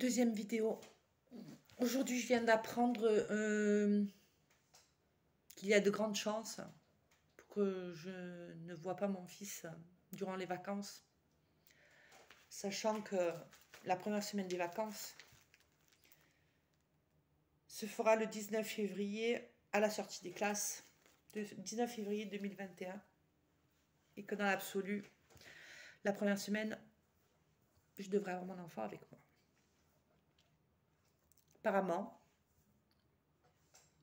Deuxième vidéo. Aujourd'hui, je viens d'apprendre qu'il y a de grandes chances pour que je ne vois pas mon fils durant les vacances, sachant que la première semaine des vacances se fera le 19 février à la sortie des classes, le 19 février 2021, et que dans l'absolu, la première semaine, je devrais avoir mon enfant avec moi. Apparemment,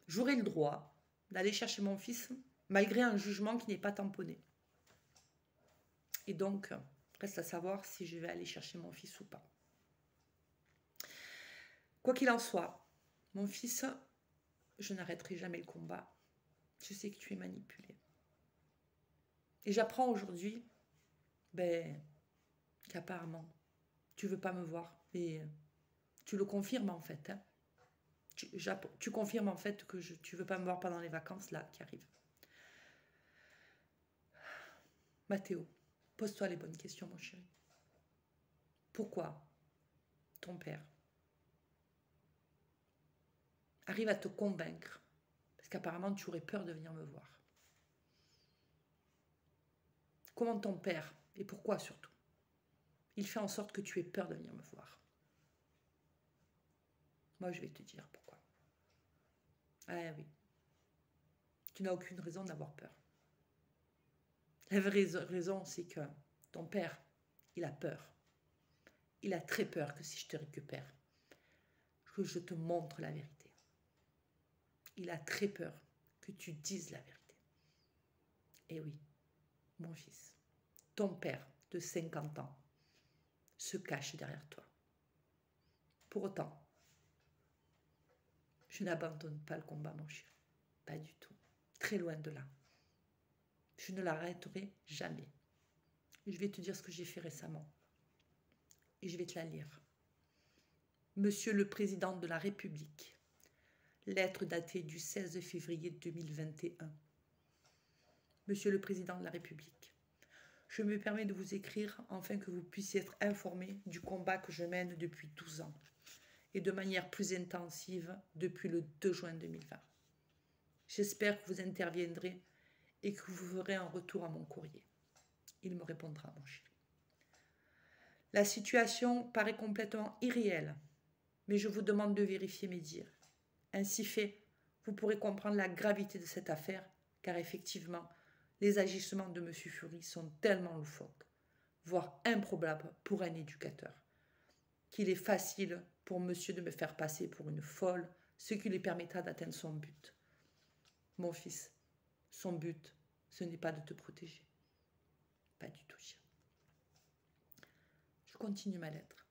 j'aurai le droit d'aller chercher mon fils malgré un jugement qui n'est pas tamponné. Et donc, reste à savoir si je vais aller chercher mon fils ou pas. Quoi qu'il en soit, mon fils, je n'arrêterai jamais le combat. Je sais que tu es manipulé. Et j'apprends aujourd'hui qu'apparemment, tu ne veux pas me voir. Et tu le confirmes en fait. Hein. Tu confirmes en fait que tu ne veux pas me voir pendant les vacances là qui arrivent. Mathéo, pose-toi les bonnes questions, mon chéri. Pourquoi ton père arrive à te convaincre, parce qu'apparemment tu aurais peur de venir me voir? Comment ton père, et pourquoi surtout, il fait en sorte que tu aies peur de venir me voir? Moi, je vais te dire pourquoi. Ah oui, tu n'as aucune raison d'avoir peur. La vraie raison, c'est que ton père, il a peur. Il a très peur que si je te récupère, que je te montre la vérité. Il a très peur que tu dises la vérité. Et oui, mon fils, ton père de 50 ans se cache derrière toi. Pour autant, je n'abandonne pas le combat, mon chéri. Pas du tout. Très loin de là. Je ne l'arrêterai jamais. Je vais te dire ce que j'ai fait récemment. Et je vais te la lire. Monsieur le Président de la République. Lettre datée du 16 février 2021. Monsieur le Président de la République. Je me permets de vous écrire afin que vous puissiez être informé du combat que je mène depuis 12 ans et de manière plus intensive depuis le 2 juin 2020. J'espère que vous interviendrez et que vous ferez un retour à mon courrier. Il me répondra, mon chéri. La situation paraît complètement irréelle, mais je vous demande de vérifier mes dires. Ainsi fait, vous pourrez comprendre la gravité de cette affaire, car effectivement, les agissements de M. Fury sont tellement loufoques, voire improbables pour un éducateur, qu'il est facile pour monsieur de me faire passer pour une folle, ce qui lui permettra d'atteindre son but. Mon fils, son but, ce n'est pas de te protéger. Pas du tout, chien. Je continue ma lettre.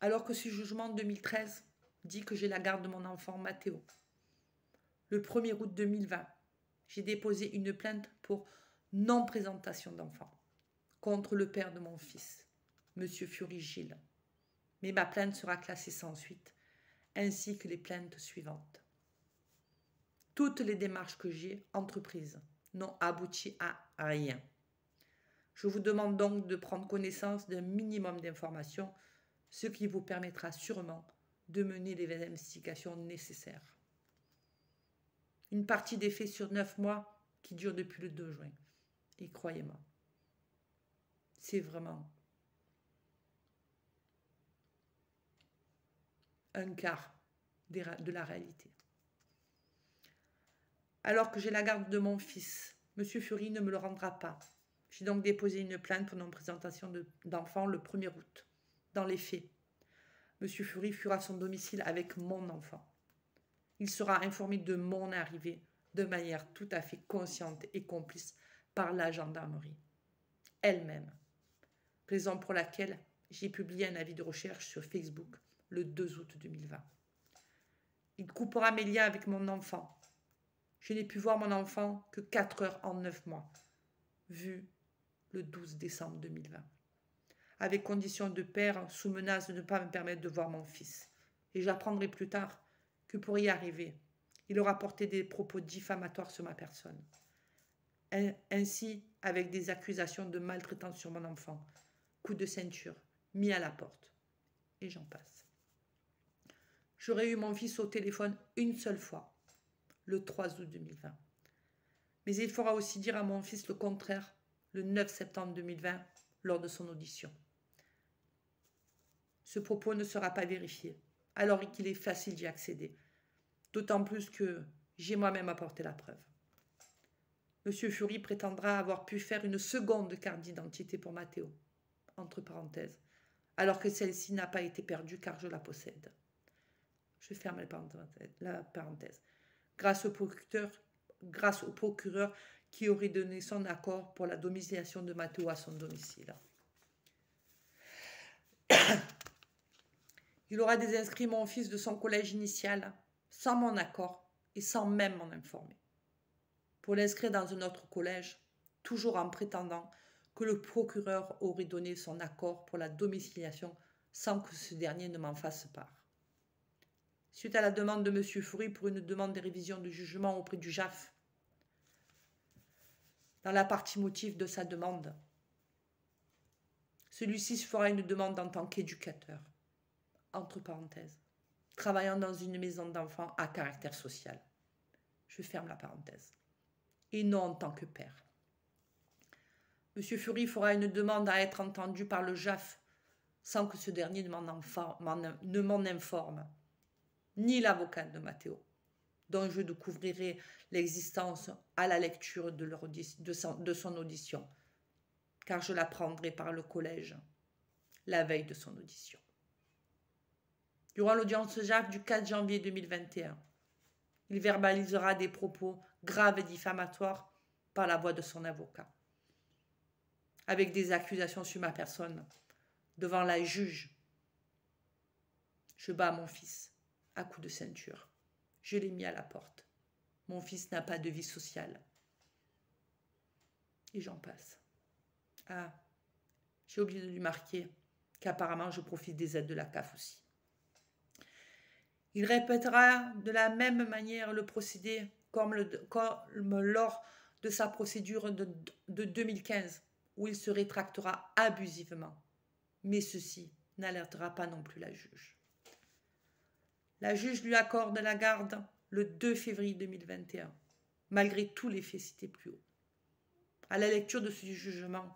Alors que ce jugement de 2013 dit que j'ai la garde de mon enfant Mathéo, le 1er août 2020, j'ai déposé une plainte pour non-présentation d'enfant contre le père de mon fils, M. Fury Gilles. Mais ma plainte sera classée sans suite, ainsi que les plaintes suivantes. Toutes les démarches que j'ai entreprises n'ont abouti à rien. Je vous demande donc de prendre connaissance d'un minimum d'informations, ce qui vous permettra sûrement de mener les investigations nécessaires. Une partie des faits sur 9 mois qui durent depuis le 2 juin. Et croyez-moi, c'est vraiment un quart de la réalité. Alors que j'ai la garde de mon fils, M. Fury ne me le rendra pas. J'ai donc déposé une plainte pour non-présentation d'enfant le 1er août. Dans les faits, M. Fury fera à son domicile avec mon enfant. Il sera informé de mon arrivée de manière tout à fait consciente et complice par la gendarmerie elle-même. Raison pour laquelle j'ai publié un avis de recherche sur Facebook le 2 août 2020. Il coupera mes liens avec mon enfant. Je n'ai pu voir mon enfant que 4 heures en 9 mois, vu le 12 décembre 2020, avec condition de père sous menace de ne pas me permettre de voir mon fils. Et j'apprendrai plus tard que pour y arriver, il aura porté des propos diffamatoires sur ma personne, ainsi avec des accusations de maltraitance sur mon enfant, coups de ceinture, mis à la porte, et j'en passe. J'aurais eu mon fils au téléphone une seule fois, le 3 août 2020. Mais il faudra aussi dire à mon fils le contraire, le 9 septembre 2020, lors de son audition. Ce propos ne sera pas vérifié, alors qu'il est facile d'y accéder. D'autant plus que j'ai moi-même apporté la preuve. Monsieur Fury prétendra avoir pu faire une seconde carte d'identité pour Mathéo, entre parenthèses, alors que celle-ci n'a pas été perdue car je la possède. Je ferme la parenthèse. Grâce au procureur qui aurait donné son accord pour la domiciliation de Mathéo à son domicile. Il aura désinscrit mon fils de son collège initial sans mon accord et sans même m'en informer. Pour l'inscrire dans un autre collège, toujours en prétendant que le procureur aurait donné son accord pour la domiciliation sans que ce dernier ne m'en fasse part. Suite à la demande de M. Fury pour une demande de révision de jugement auprès du JAF, dans la partie motif de sa demande, celui-ci fera une demande en tant qu'éducateur, entre parenthèses, travaillant dans une maison d'enfants à caractère social. Je ferme la parenthèse. Et non en tant que père. M. Fury fera une demande à être entendu par le JAF sans que ce dernier ne m'en informe, ni l'avocat de Mathéo, dont je découvrirai l'existence à la lecture de son audition, car je l'apprendrai par le collège la veille de son audition. Durant l'audience JAF du 4 janvier 2021, il verbalisera des propos graves et diffamatoires par la voix de son avocat, avec des accusations sur ma personne, devant la juge. Je bats mon fils à coups de ceinture. Je l'ai mis à la porte. Mon fils n'a pas de vie sociale. Et j'en passe. Ah, j'ai oublié de lui marquer qu'apparemment je profite des aides de la CAF aussi. Il répétera de la même manière le procédé comme lors de sa procédure de 2015, où il se rétractera abusivement. Mais ceci n'alertera pas non plus la juge. La juge lui accorde la garde le 2 février 2021, malgré tous les faits cités plus haut. À la lecture de ce jugement,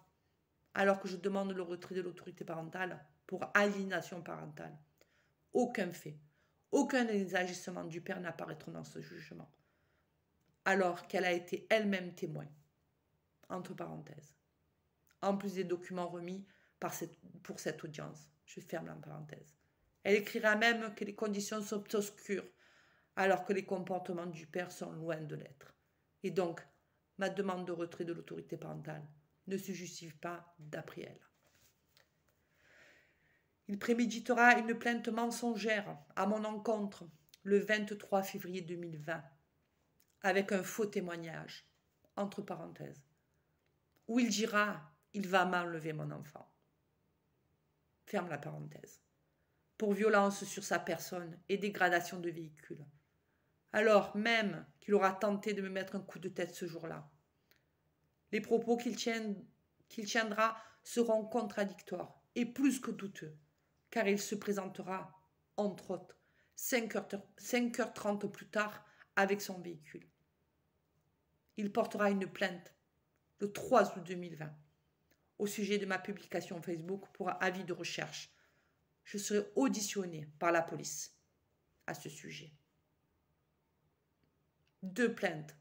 alors que je demande le retrait de l'autorité parentale pour aliénation parentale, aucun fait, aucun des agissements du père n'apparaîtront dans ce jugement, alors qu'elle a été elle-même témoin, entre parenthèses, en plus des documents remis pour cette audience. Je ferme la parenthèse. Elle écrira même que les conditions sont obscures, alors que les comportements du père sont loin de l'être. Et donc, ma demande de retrait de l'autorité parentale ne se justifie pas d'après elle. Il préméditera une plainte mensongère à mon encontre le 23 février 2020, avec un faux témoignage, entre parenthèses, où il dira « il va m'enlever mon enfant ». Ferme la parenthèse. Pour violence sur sa personne et dégradation de véhicule. Alors même qu'il aura tenté de me mettre un coup de tête ce jour-là. Les propos qu'il tiendra seront contradictoires et plus que douteux, car il se présentera, entre autres, 5h30 plus tard avec son véhicule. Il portera une plainte le 3 août 2020 au sujet de ma publication Facebook pour avis de recherche. Je serai auditionné par la police à ce sujet. 2 plaintes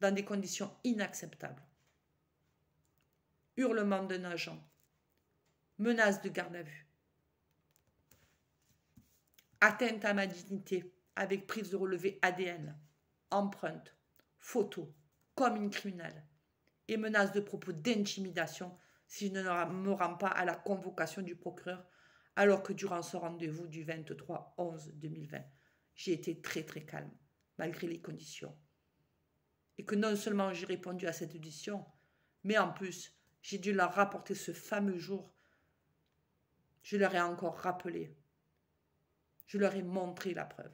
dans des conditions inacceptables. Hurlement d'un agent. Menace de garde à vue. Atteinte à ma dignité avec prise de relevé ADN, empreinte, photo, comme une criminelle. Et menace de propos d'intimidation si je ne me rends pas à la convocation du procureur, alors que durant ce rendez-vous du 23/11/2020, j'ai été très très calme, malgré les conditions. Et que non seulement j'ai répondu à cette audition, mais en plus, j'ai dû leur rapporter ce fameux jour. Je leur ai encore rappelé. Je leur ai montré la preuve.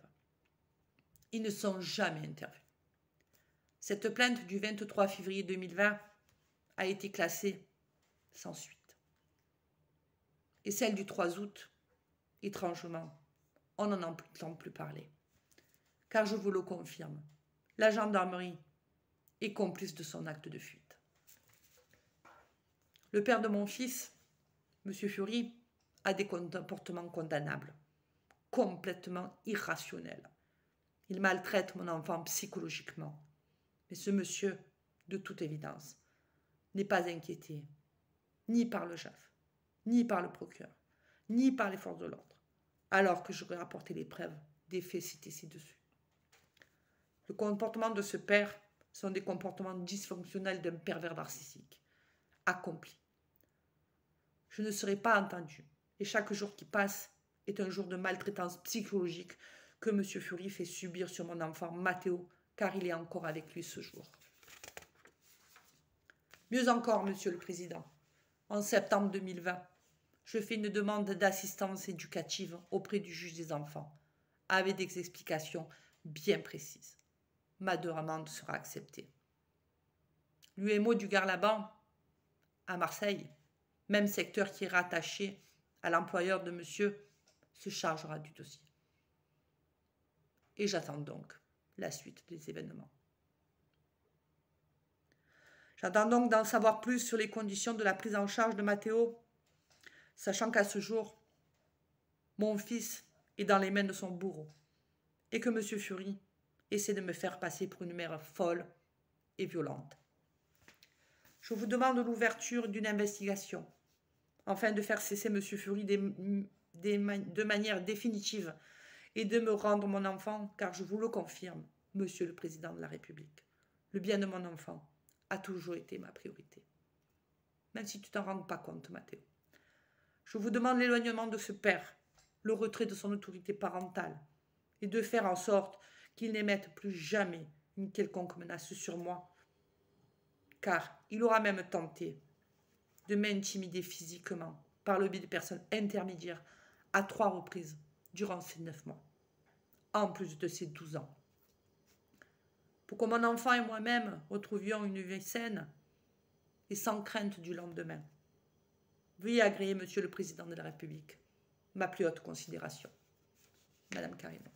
Ils ne sont jamais intervenus. Cette plainte du 23 février 2020 a été classée sans suite. Et celle du 3 août, étrangement, on n'en entend plus parler. Car je vous le confirme, la gendarmerie est complice de son acte de fuite. Le père de mon fils, M. Fury, a des comportements condamnables, complètement irrationnels. Il maltraite mon enfant psychologiquement. Mais ce monsieur, de toute évidence, n'est pas inquiété, ni par le chef, ni par le procureur, ni par les forces de l'ordre, alors que j'aurais rapporté les preuves des faits cités ci-dessus. Le comportement de ce père sont des comportements dysfonctionnels d'un pervers narcissique, accompli. Je ne serai pas entendu, et chaque jour qui passe est un jour de maltraitance psychologique que M. Fury fait subir sur mon enfant Matteo, car il est encore avec lui ce jour. Mieux encore, Monsieur le Président, en septembre 2020, je fais une demande d'assistance éducative auprès du juge des enfants, avec des explications bien précises. Ma demande sera acceptée. L'UMO du Garlaban, à Marseille, même secteur qui est rattaché à l'employeur de monsieur, se chargera du dossier. Et j'attends donc la suite des événements. J'attends donc d'en savoir plus sur les conditions de la prise en charge de Matteo, sachant qu'à ce jour, mon fils est dans les mains de son bourreau et que M. Fury essaie de me faire passer pour une mère folle et violente. Je vous demande l'ouverture d'une investigation afin de faire cesser M. Fury de manière définitive et de me rendre mon enfant, car je vous le confirme, Monsieur le Président de la République, le bien de mon enfant a toujours été ma priorité. Même si tu t'en rends pas compte, Matteo. Je vous demande l'éloignement de ce père, le retrait de son autorité parentale et de faire en sorte qu'il n'émette plus jamais une quelconque menace sur moi, car il aura même tenté de m'intimider physiquement par le biais de personnes intermédiaires à 3 reprises durant ces 9 mois, en plus de ces 12 ans. Pour que mon enfant et moi-même retrouvions une vie saine et sans crainte du lendemain. Veuillez agréer, Monsieur le Président de la République, ma plus haute considération. Madame Carino.